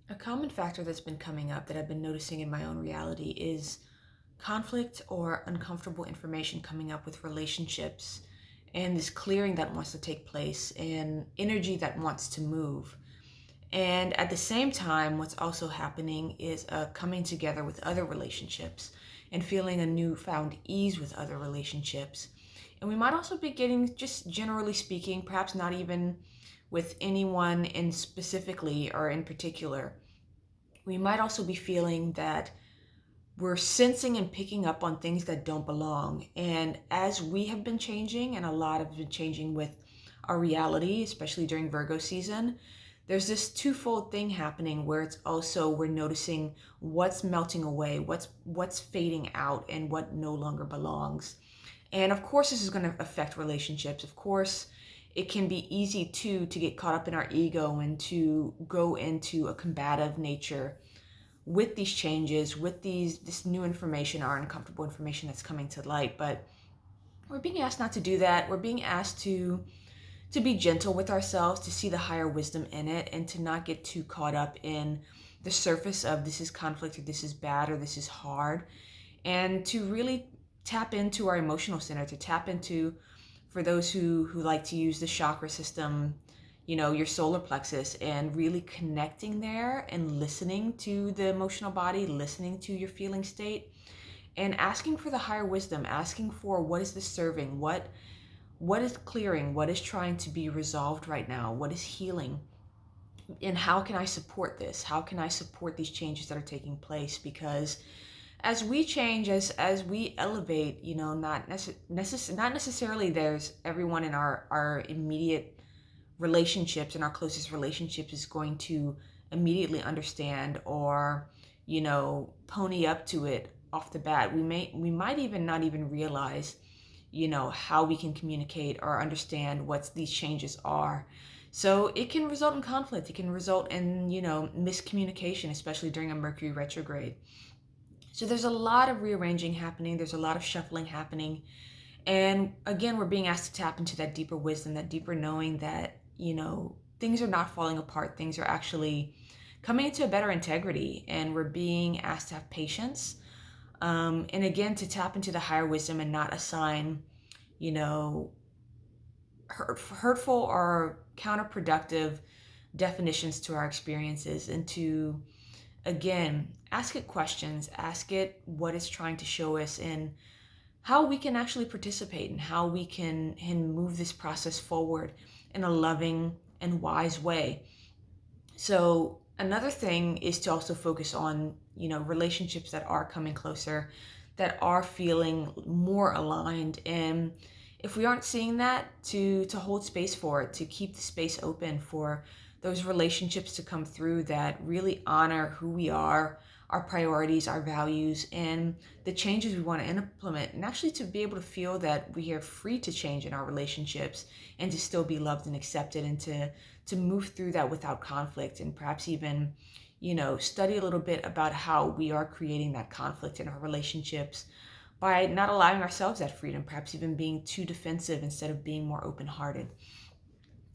A common factor that's been coming up that I've been noticing in my own reality is conflict or uncomfortable information coming up with relationships, and this clearing that wants to take place and energy that wants to move. And at the same time, what's also happening is a coming together with other relationships and feeling a newfound ease with other relationships. And we might also be getting, just generally speaking, perhaps not even with anyone in specifically or in particular, we might also be feeling that we're sensing and picking up on things that don't belong. And as we have been changing, and a lot have been changing with our reality, especially during Virgo season, there's this twofold thing happening where it's also we're noticing what's melting away, what's fading out, and what no longer belongs. And of course, this is going to affect relationships. Of course, it can be easy to get caught up in our ego and to go into a combative nature with these changes, with this new information, our uncomfortable information that's coming to light. But we're being asked not to do that. We're being asked to be gentle with ourselves, to see the higher wisdom in it, and to not get too caught up in the surface of this is conflict or this is bad or this is hard, and to really tap into our emotional center, to tap into, for those who like to use the chakra system, your solar plexus, and really connecting there and listening to the emotional body, listening to your feeling state, and asking for the higher wisdom, asking for what is this serving, what is clearing, what is trying to be resolved right now, what is healing, and how can I support this? How can I support these changes that are taking place? Because as we change, as we elevate, not necessarily there's everyone in our immediate relationships and our closest relationships is going to immediately understand or pony up to it off the bat. We might even not even realize how we can communicate or understand what these changes are. So it can result in conflict. It can result in miscommunication, especially during a Mercury retrograde. So there's a lot of rearranging happening, there's a lot of shuffling happening. And again, we're being asked to tap into that deeper wisdom, that deeper knowing that, things are not falling apart. Things are actually coming into a better integrity. And we're being asked to have patience. And again, to tap into the higher wisdom and not assign, hurtful or counterproductive definitions to our experiences, and to, again, ask it questions, ask it what it's trying to show us, and how we can actually participate, and how we can move this process forward in a loving and wise way. So another thing is to also focus on, relationships that are coming closer, that are feeling more aligned. And if we aren't seeing that, to hold space for it, to keep the space open for those relationships to come through that really honor who we are, our priorities, our values, and the changes we want to implement, and actually to be able to feel that we are free to change in our relationships and to still be loved and accepted, and to move through that without conflict, and perhaps even study a little bit about how we are creating that conflict in our relationships by not allowing ourselves that freedom, perhaps even being too defensive instead of being more open-hearted.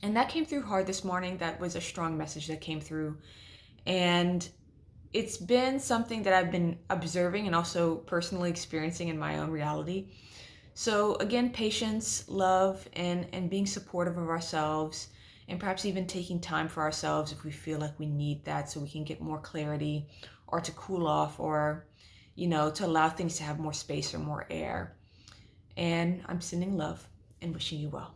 And that came through hard this morning. That was a strong message that came through. And it's been something that I've been observing and also personally experiencing in my own reality. So again, patience, love, and being supportive of ourselves, and perhaps even taking time for ourselves if we feel like we need that, so we can get more clarity, or to cool off, or to allow things to have more space or more air. And I'm sending love and wishing you well.